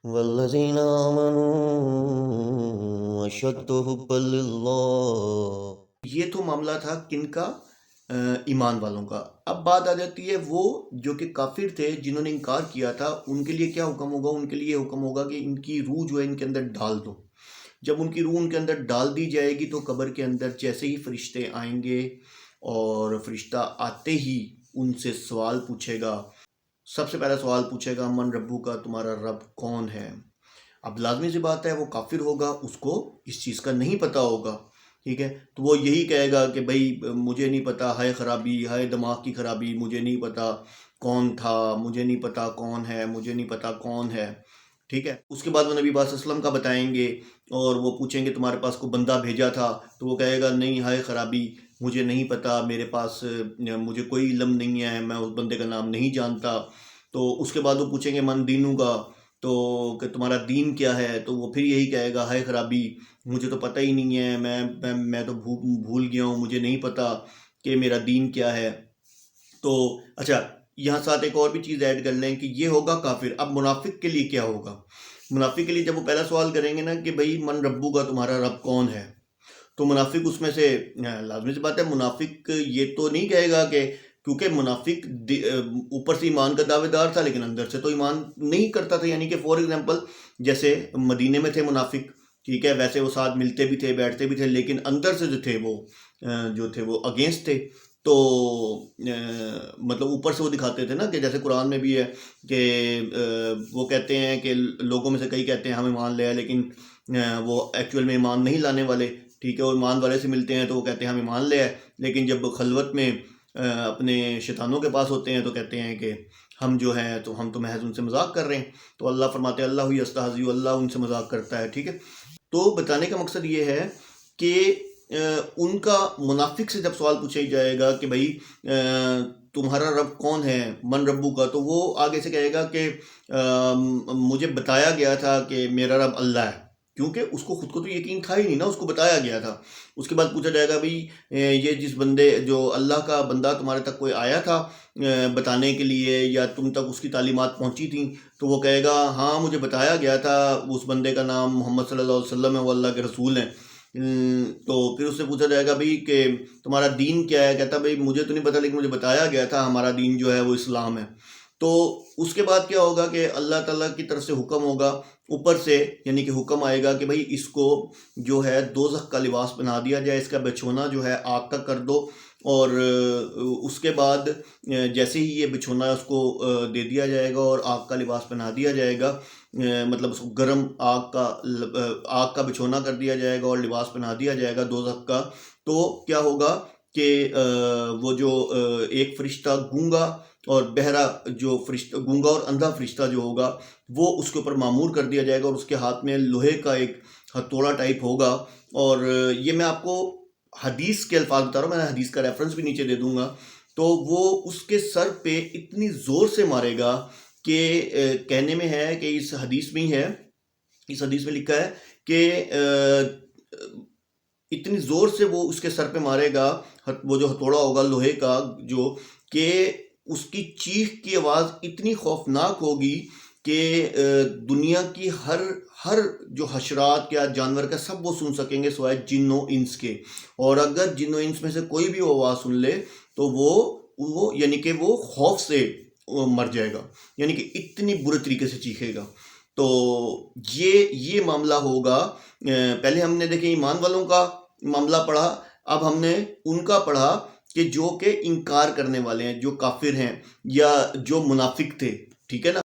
والذین آمنوا اشد حبا للہ۔ یہ تو معاملہ تھا کن کا؟ ایمان والوں کا۔ اب بات آ جاتی ہے وہ جو کہ کافر تھے، جنہوں نے انکار کیا تھا، ان کے لیے کیا حکم ہوگا؟ ان کے لیے حکم ہوگا کہ ان کی روح جو ہے ان کے اندر ڈال دو۔ جب ان کی روح ان کے اندر ڈال دی جائے گی تو قبر کے اندر جیسے ہی فرشتے آئیں گے اور فرشتہ آتے ہی ان سے سوال پوچھے گا۔ سب سے پہلا سوال پوچھے گا من ربو کا، تمہارا رب کون ہے؟ اب لازمی سی بات ہے وہ کافر ہوگا، اس کو اس چیز کا نہیں پتہ ہوگا، ٹھیک ہے؟ تو وہ یہی کہے گا کہ بھائی مجھے نہیں پتہ، ہائے خرابی، ہائے دماغ کی خرابی، مجھے نہیں پتہ کون تھا، مجھے نہیں پتہ کون ہے، مجھے نہیں پتہ کون ہے، ٹھیک ہے؟ اس کے بعد وہ نبی پاک صلی اللہ علیہ وسلم کا بتائیں گے اور وہ پوچھیں گے تمہارے پاس کوئی بندہ بھیجا تھا؟ تو وہ کہے گا نہیں، ہائے خرابی، مجھے نہیں پتہ، میرے پاس مجھے کوئی علم نہیں ہے، میں اس بندے کا نام نہیں جانتا۔ تو اس کے بعد وہ پوچھیں گے من دینوں کا، تو کہ تمہارا دین کیا ہے؟ تو وہ پھر یہی کہے گا ہائے خرابی، مجھے تو پتہ ہی نہیں ہے، میں تو بھول گیا ہوں، مجھے نہیں پتہ کہ میرا دین کیا ہے۔ تو اچھا، یہاں ساتھ ایک اور بھی چیز ایڈ کر لیں کہ یہ ہوگا کافر۔ اب منافق کے لیے کیا ہوگا؟ منافق کے لیے جب وہ پہلا سوال کریں گے نا کہ بھائی من ربو کا، تمہارا رب کون ہے، تو منافق اس میں سے لازمی سی بات ہے، منافق یہ تو نہیں کہے گا کہ، کیونکہ منافق اوپر سے ایمان کا دعوے دار تھا لیکن اندر سے تو ایمان نہیں کرتا تھا۔ یعنی کہ فور ایگزامپل جیسے مدینے میں تھے منافق، ٹھیک ہے، ویسے وہ ساتھ ملتے بھی تھے، بیٹھتے بھی تھے، لیکن اندر سے جو تھے وہ اگینسٹ تھے۔ تو مطلب اوپر سے وہ دکھاتے تھے نا، کہ جیسے قرآن میں بھی ہے کہ وہ کہتے ہیں کہ لوگوں میں سے کئی کہتے ہیں ہم ایمان لے آئے، لیکن وہ ایکچوئل میں ایمان نہیں لانے والے، ٹھیک ہے؟ اور ایمان والے سے ملتے ہیں تو وہ کہتے ہیں ہم ایمان لے آئے، لیکن جب خلوت میں اپنے شیطانوں کے پاس ہوتے ہیں تو کہتے ہیں کہ ہم جو ہیں تو ہم تو محض ان سے مذاق کر رہے ہیں۔ تو اللہ فرماتے ہیں اللہ یستہزئ، اللہ ان سے مذاق کرتا ہے، ٹھیک ہے؟ تو بتانے کا مقصد یہ ہے کہ ان کا منافق سے جب سوال پوچھا جائے گا کہ بھائی تمہارا رب کون ہے، من ربو کا، تو وہ آگے سے کہے گا کہ مجھے بتایا گیا تھا کہ میرا رب اللہ ہے، کیونکہ اس کو خود کو تو یقین تھا ہی نہیں نا، اس کو بتایا گیا تھا۔ اس کے بعد پوچھا جائے گا بھائی یہ جس بندے، جو اللہ کا بندہ تمہارے تک کوئی آیا تھا بتانے کے لیے، یا تم تک اس کی تعلیمات پہنچی تھیں؟ تو وہ کہے گا ہاں مجھے بتایا گیا تھا، اس بندے کا نام محمد صلی اللہ علیہ وسلم ہے، وہ اللہ کے رسول ہیں۔ تو پھر اس سے پوچھا جائے گا بھائی کہ تمہارا دین کیا ہے؟ کہتا بھائی مجھے تو نہیں پتہ لیکن مجھے بتایا گیا تھا ہمارا دین جو ہے وہ اسلام ہے۔ تو اس کے بعد کیا ہوگا کہ اللہ تعالیٰ کی طرف سے حکم ہوگا اوپر سے، یعنی کہ حکم آئے گا کہ بھائی اس کو جو ہے دوزخ کا لباس بنا دیا جائے، اس کا بچھونا جو ہے آگ کا کر دو، اور اس کے بعد جیسے ہی یہ بچھونا اس کو دے دیا جائے گا اور آگ کا لباس بنا دیا جائے گا، مطلب اس کو گرم آگ کا بچھونا کر دیا جائے گا اور لباس بنا دیا جائے گا دوزخ کا، تو کیا ہوگا کہ وہ جو ایک فرشتہ گونگا اور بہرا، جو فرشتہ گونگا اور اندھا فرشتہ جو ہوگا وہ اس کے اوپر معمور کر دیا جائے گا، اور اس کے ہاتھ میں لوہے کا ایک ہتھوڑا ٹائپ ہوگا۔ اور یہ میں آپ کو حدیث کے الفاظ بتا رہا ہوں، میں حدیث کا ریفرنس بھی نیچے دے دوں گا۔ تو وہ اس کے سر پہ اتنی زور سے مارے گا کہ کہنے میں ہے کہ اس حدیث میں ہی ہے، اس حدیث میں لکھا ہے کہ اتنی زور سے وہ اس کے سر پہ مارے گا، وہ جو ہتھوڑا ہوگا لوہے کا، جو کہ اس کی چیخ کی آواز اتنی خوفناک ہوگی کہ دنیا کی ہر جو حشرات یا جانور کا سب وہ سن سکیں گے سوائے جن و انس کے، اور اگر جن و انس میں سے کوئی بھی وہ آواز سن لے تو وہ یعنی کہ وہ خوف سے مر جائے گا، یعنی کہ اتنی برے طریقے سے چیخے گا۔ تو یہ معاملہ ہوگا۔ پہلے ہم نے دیکھیں ایمان والوں کا معاملہ پڑھا، اب ہم نے ان کا پڑھا کہ جو کہ انکار کرنے والے ہیں، جو کافر ہیں یا جو منافق تھے، ٹھیک ہے نا؟